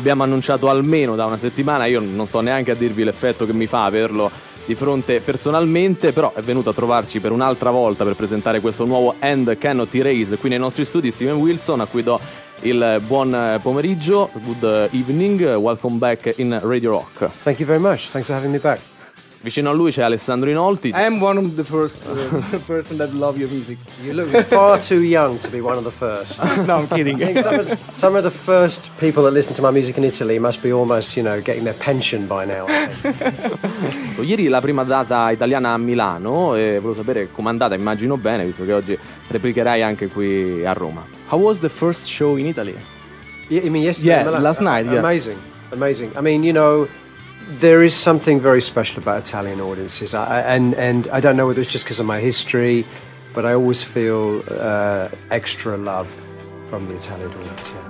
abbiamo annunciato almeno da una settimana. Io non sto neanche a dirvi l'effetto che mi fa averlo di fronte personalmente, però è venuto a trovarci per un'altra volta per presentare questo nuovo And Cannot Erase qui nei nostri studi. Steven Wilson, a cui do il buon pomeriggio. Good evening, welcome back in Radio Rock. Thank you very much, thanks for having me back. Vicino a lui c'è Alessandro Inolti. I am one of the first person that love your music. You look far too young to be one of the first. No, I'm kidding. I think some of the first people that listen to my music in Italy must be almost, getting their pension by now. Ieri la prima data italiana a Milano e volevo sapere com'è andata, immagino bene, visto che oggi replicherai anche qui a Roma. How was the first show in Italy? You mean yesterday? Yeah, last night. Yeah. Amazing. I mean, there is something very special about Italian audiences, and I don't know whether it's just because of my history, but I always feel extra love from the Italian audience. Yeah.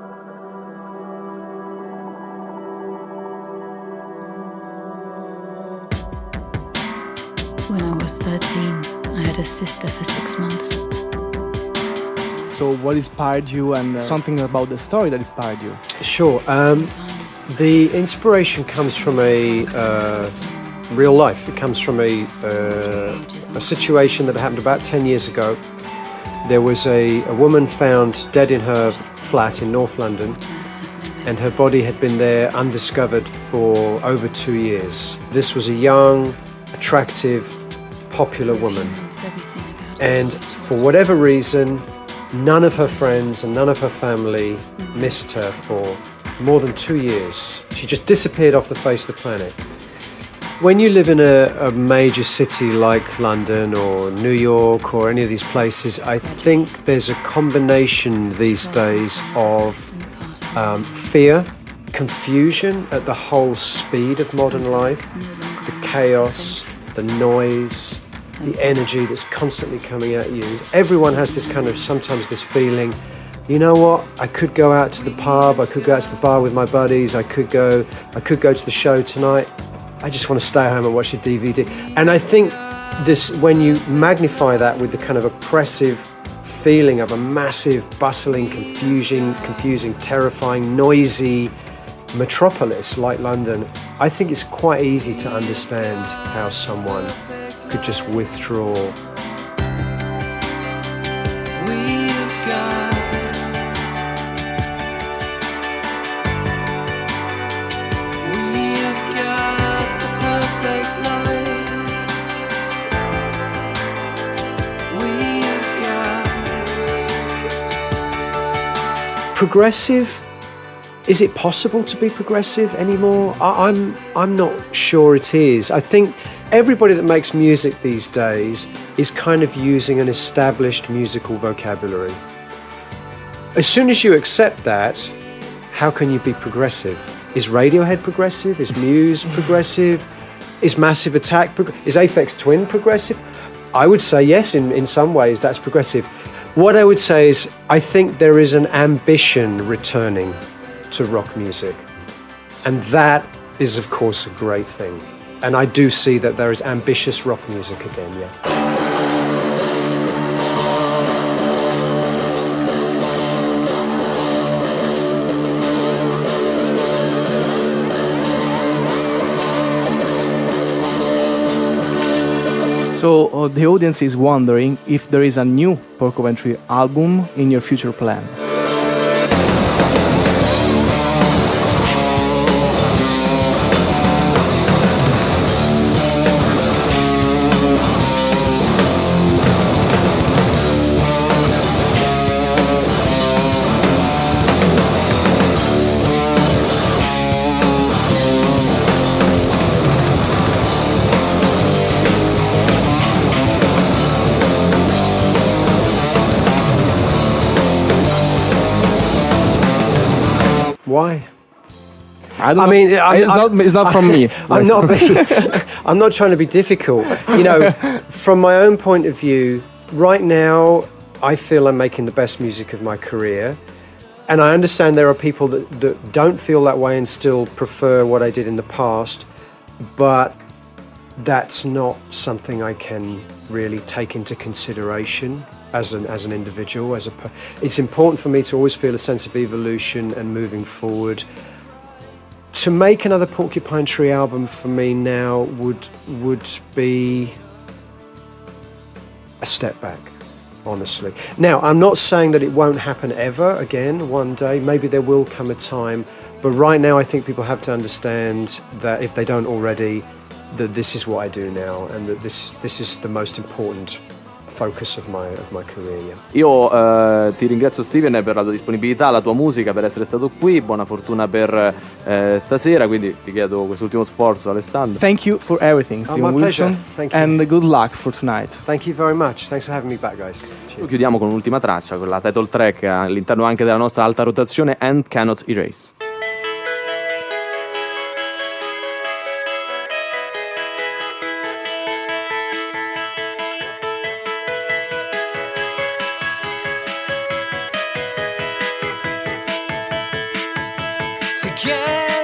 When I was 13, I had a sister for 6 months. So what inspired you, and something about the story that inspired you? Sure. The inspiration comes from a real life. It comes from a situation that happened about 10 years ago. There was a woman found dead in her flat in North London, and her body had been there undiscovered for over 2 years. This was a young, attractive, popular woman. And for whatever reason, none of her friends and none of her family missed her for more than 2 years. She just disappeared off the face of the planet. When you live in a major city like London or New York or any of these places, I think there's a combination these days of fear, confusion at the whole speed of modern life, the chaos, the noise, the energy that's constantly coming at you. Everyone has this kind of, sometimes this feeling, you know what, I could go out to the pub, I could go out to the bar with my buddies, I could go to the show tonight, I just want to stay home and watch a DVD. And I think this, when you magnify that with the kind of oppressive feeling of a massive, bustling, confusing, terrifying, noisy metropolis like London, I think it's quite easy to understand how someone could just withdraw. Progressive? Is it possible to be progressive anymore? I'm not sure it is. I think everybody that makes music these days is kind of using an established musical vocabulary. As soon as you accept that, how can you be progressive? Is Radiohead progressive? Is Muse progressive? Is Massive Attack is Aphex Twin progressive? I would say yes, in some ways that's progressive. What I would say is I think there is an ambition returning to rock music, and that is of course a great thing, and I do see that there is ambitious rock music again, yeah. So the audience is wondering if there is a new Porcupine Tree album in your future plan. Why? I mean, it's not from me. I'm not trying to be difficult. From my own point of view, right now, I feel I'm making the best music of my career. And I understand there are people that don't feel that way and still prefer what I did in the past. But that's not something I can really take into consideration as an individual. It's important for me to always feel a sense of evolution and moving forward. to make another Porcupine Tree album for me now would be a step back, honestly. Now, I'm not saying that it won't happen ever again one day. Maybe there will come a time. But right now, I think people have to understand that if they don't already, that this is what I do now, and that this is the most important focus of my career. Yeah. Io ti ringrazio Steven per la tua disponibilità, la tua musica, per essere stato qui. Buona fortuna per stasera, quindi ti chiedo quest'ultimo sforzo, Alessandro. Thank you for everything, Steven my pleasure. Wilson. Thank you. And good luck for tonight. Thank you very much. Thanks for having me back, guys. Cheers. Chiudiamo con un'ultima traccia, con la title track all'interno anche della nostra alta rotazione, And Cannot Erase. Together